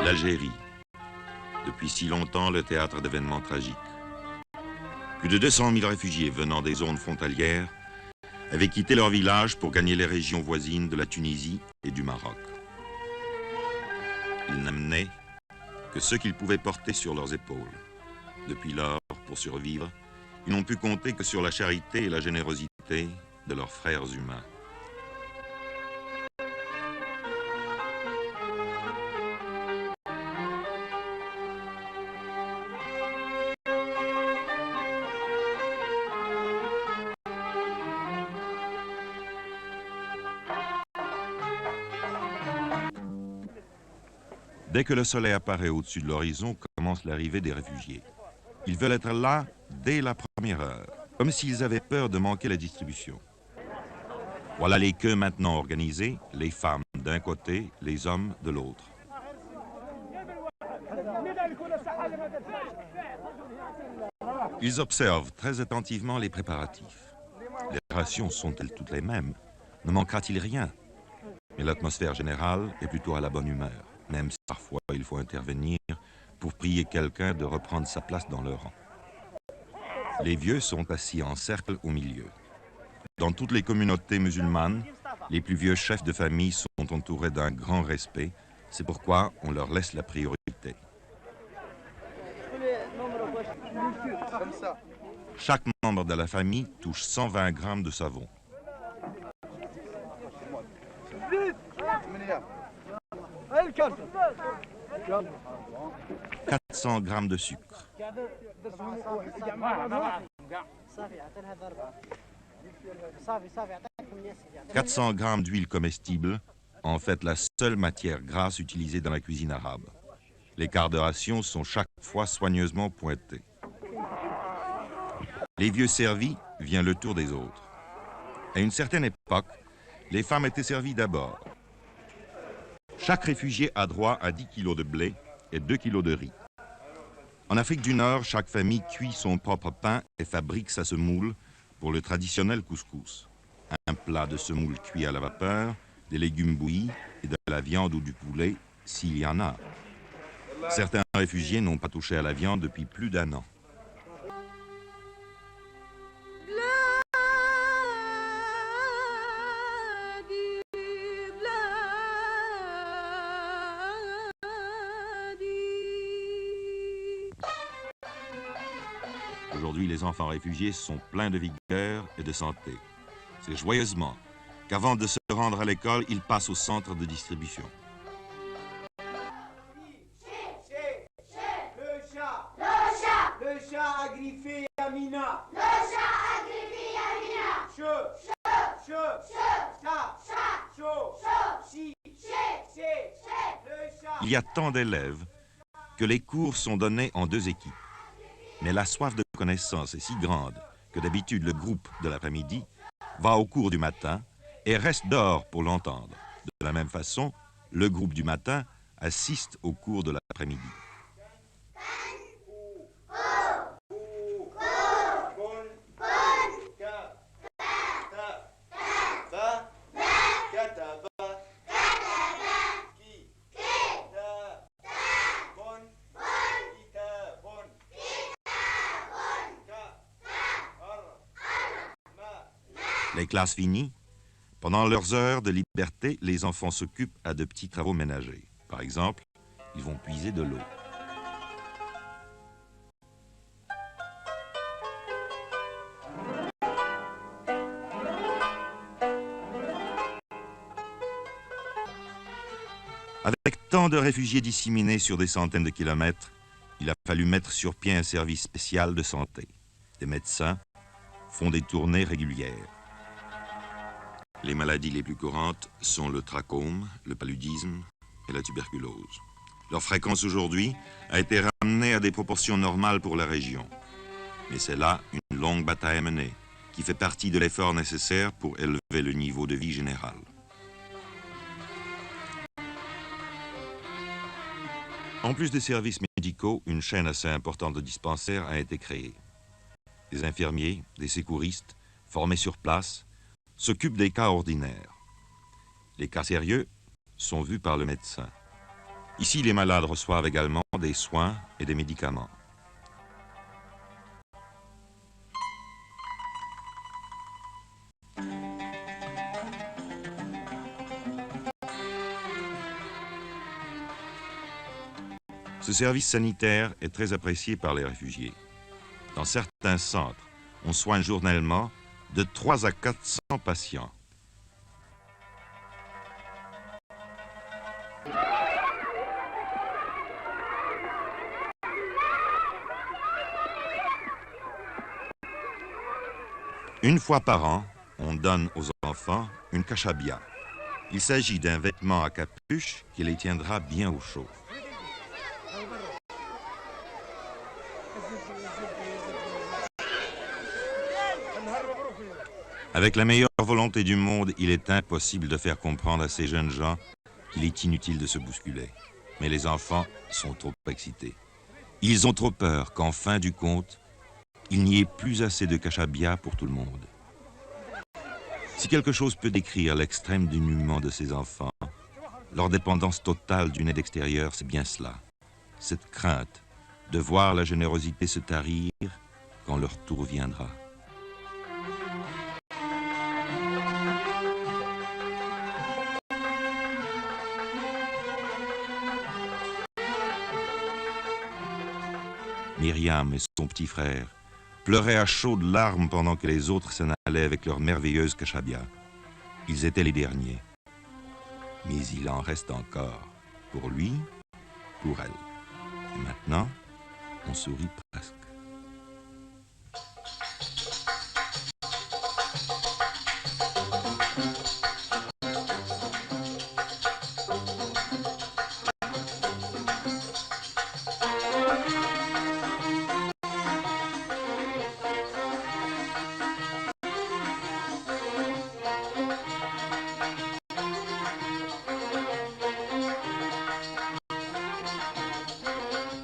L'Algérie. Depuis si longtemps, le théâtre d'événements tragiques. Plus de 200 000 réfugiés venant des zones frontalières avaient quitté leur village pour gagner les régions voisines de la Tunisie et du Maroc. Ils n'amenaient que ce qu'ils pouvaient porter sur leurs épaules. Depuis lors, pour survivre, ils n'ont pu compter que sur la charité et la générosité de leurs frères humains. Dès que le soleil apparaît au-dessus de l'horizon, commence l'arrivée des réfugiés. Ils veulent être là dès la première heure, comme s'ils avaient peur de manquer la distribution. Voilà les queues maintenant organisées, les femmes d'un côté, les hommes de l'autre. Ils observent très attentivement les préparatifs. Les rations sont-elles toutes les mêmes? Ne manquera-t-il rien? Mais l'atmosphère générale est plutôt à la bonne humeur, même si parfois il faut intervenir pour prier quelqu'un de reprendre sa place dans le rang. Les vieux sont assis en cercle au milieu. Dans toutes les communautés musulmanes, les plus vieux chefs de famille sont entourés d'un grand respect. C'est pourquoi on leur laisse la priorité. Chaque membre de la famille touche 120 grammes de savon. 400 grammes de sucre. 400 grammes d'huile comestible, en fait la seule matière grasse utilisée dans la cuisine arabe. Les quarts de ration sont chaque fois soigneusement pointés. Les vieux servis, vient le tour des autres. À une certaine époque, les femmes étaient servies d'abord. Chaque réfugié a droit à 10 kilos de blé et 2 kilos de riz. En Afrique du Nord, chaque famille cuit son propre pain et fabrique sa semoule pour le traditionnel couscous. Un plat de semoule cuit à la vapeur, des légumes bouillis et de la viande ou du poulet, s'il y en a. Certains réfugiés n'ont pas touché à la viande depuis plus d'1 an. Aujourd'hui, les enfants réfugiés sont pleins de vigueur et de santé. C'est joyeusement qu'avant de se rendre à l'école, ils passent au centre de distribution. Le chat a griffé Amina. Le chat a griffé Amina. Il y a tant d'élèves que les cours sont donnés en 2 équipes. Mais la soif de connaissance est si grande que d'habitude le groupe de l'après-midi va au cours du matin et reste dehors pour l'entendre. De la même façon, le groupe du matin assiste au cours de l'après-midi. Les classes finies, pendant leurs heures de liberté, les enfants s'occupent à de petits travaux ménagers. Par exemple, ils vont puiser de l'eau. Avec tant de réfugiés disséminés sur des centaines de kilomètres, il a fallu mettre sur pied un service spécial de santé. Des médecins font des tournées régulières. Les maladies les plus courantes sont le trachome, le paludisme et la tuberculose. Leur fréquence aujourd'hui a été ramenée à des proportions normales pour la région. Mais c'est là une longue bataille à mener, qui fait partie de l'effort nécessaire pour élever le niveau de vie général. En plus des services médicaux, une chaîne assez importante de dispensaires a été créée. Des infirmiers, des secouristes, formés sur place, s'occupent des cas ordinaires. Les cas sérieux sont vus par le médecin. Ici, les malades reçoivent également des soins et des médicaments. Ce service sanitaire est très apprécié par les réfugiés. Dans certains centres, on soigne journellement de 3 à 400 patients. Une fois par an, on donne aux enfants une kashabia. Il s'agit d'un vêtement à capuche qui les tiendra bien au chaud. Avec la meilleure volonté du monde, il est impossible de faire comprendre à ces jeunes gens qu'il est inutile de se bousculer. Mais les enfants sont trop excités. Ils ont trop peur qu'en fin du compte, il n'y ait plus assez de kashabia pour tout le monde. Si quelque chose peut décrire l'extrême dénuement de ces enfants, leur dépendance totale d'une aide extérieure, c'est bien cela. Cette crainte de voir la générosité se tarir quand leur tour viendra. Myriam et son petit frère pleuraient à chaudes larmes pendant que les autres s'en allaient avec leur merveilleuse kashabia. Ils étaient les derniers. Mais il en reste encore. Pour lui, pour elle. Et maintenant, on sourit presque.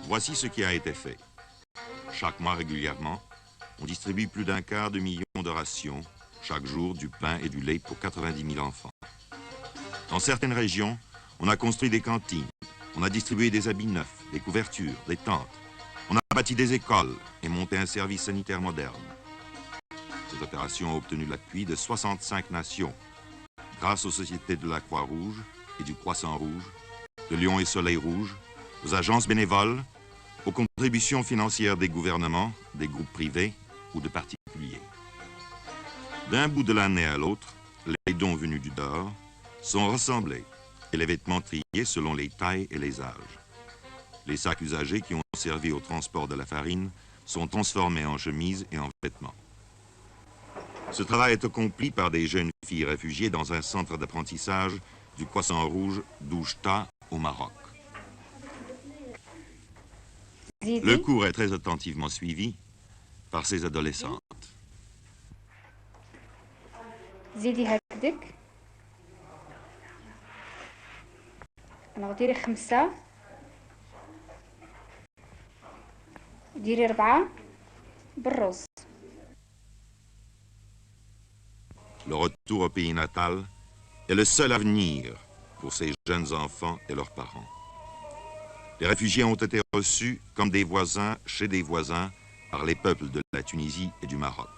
Voici ce qui a été fait. Chaque mois régulièrement, on distribue plus d'un quart de million de rations, chaque jour du pain et du lait pour 90 000 enfants. Dans certaines régions, on a construit des cantines, on a distribué des habits neufs, des couvertures, des tentes, on a bâti des écoles et monté un service sanitaire moderne. Cette opération a obtenu l'appui de 65 nations, grâce aux sociétés de la Croix-Rouge et du Croissant Rouge, de Lion et Soleil Rouge, aux agences bénévoles, aux contributions financières des gouvernements, des groupes privés ou de particuliers. D'un bout de l'année à l'autre, les dons venus du dehors sont rassemblés et les vêtements triés selon les tailles et les âges. Les sacs usagés qui ont servi au transport de la farine sont transformés en chemises et en vêtements. Ce travail est accompli par des jeunes filles réfugiées dans un centre d'apprentissage du Croissant Rouge d'Oujda au Maroc. Le cours est très attentivement suivi par ces adolescentes. زيدي هكذاك ديري 5 ديري 4 بالرز. Le retour au pays natal est le seul avenir pour ces jeunes enfants et leurs parents. Les réfugiés ont été reçus comme des voisins chez des voisins par les peuples de la Tunisie et du Maroc.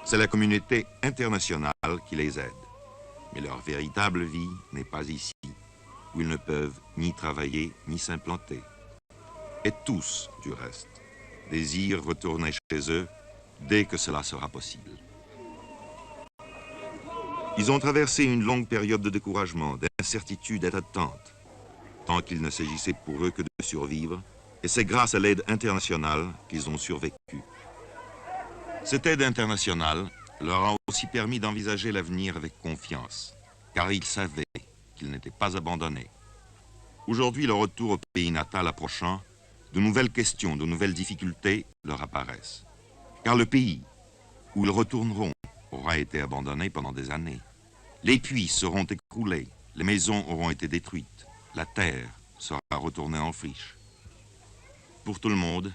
C'est la communauté internationale qui les aide. Mais leur véritable vie n'est pas ici, où ils ne peuvent ni travailler ni s'implanter. Et tous, du reste, désirent retourner chez eux dès que cela sera possible. Ils ont traversé une longue période de découragement, d'incertitude et d'attente, tant qu'il ne s'agissait pour eux que de survivre, et c'est grâce à l'aide internationale qu'ils ont survécu. Cette aide internationale leur a aussi permis d'envisager l'avenir avec confiance, car ils savaient qu'ils n'étaient pas abandonnés. Aujourd'hui, le retour au pays natal approchant, de nouvelles questions, de nouvelles difficultés leur apparaissent. Car le pays où ils retourneront aura été abandonné pendant des années. Les puits seront écroulés, les maisons auront été détruites, la terre sera retournée en friche. Pour tout le monde,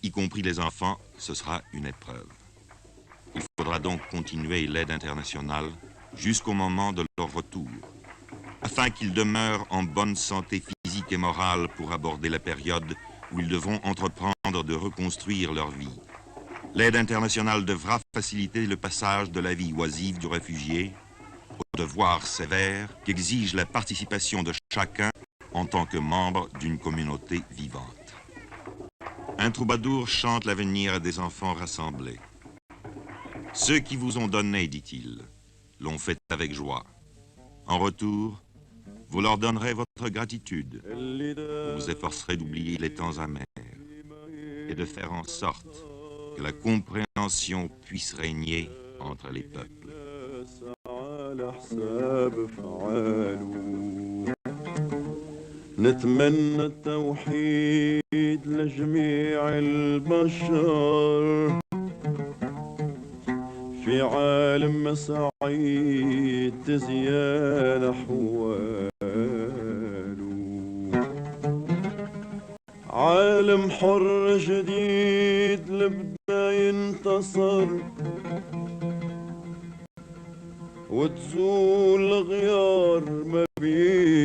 y compris les enfants, ce sera une épreuve. Il faudra donc continuer l'aide internationale jusqu'au moment de leur retour, afin qu'ils demeurent en bonne santé physique et morale pour aborder la période où ils devront entreprendre de reconstruire leur vie. L'aide internationale devra faciliter le passage de la vie oisive du réfugié au devoir sévère qu'exige la participation de chacun en tant que membre d'une communauté vivante. Un troubadour chante l'avenir à des enfants rassemblés. Ceux qui vous ont donné, dit-il, l'ont fait avec joie. En retour, vous leur donnerez votre gratitude. Vous vous efforcerez d'oublier les temps amers et de faire en sorte que la compréhension puisse régner entre les peuples. نتمنى التوحيد لجميع البشر في عالم سعيد تزيان أحواله عالم حر جديد لبدا ينتصر وتزول غيار ما بيه